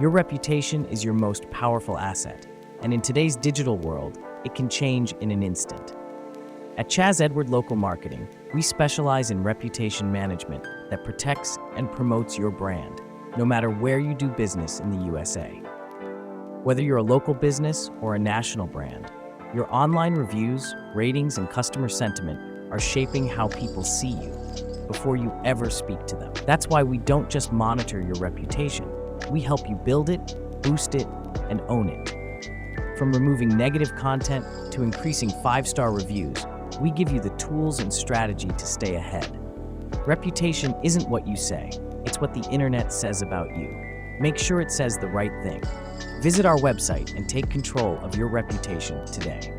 Your reputation is your most powerful asset, and in today's digital world, it can change in an instant. At Chaz Edward Local Marketing, we specialize in reputation management that protects and promotes your brand, no matter where you do business in the USA. Whether you're a local business or a national brand, your online reviews, ratings, and customer sentiment are shaping how people see you before you ever speak to them. That's why we don't just monitor your reputation. We help you build it, boost it, and own it. From removing negative content to increasing 5-star reviews, we give you the tools and strategy to stay ahead. Reputation isn't what you say, it's what the internet says about you. Make sure it says the right thing. Visit our website and take control of your reputation today.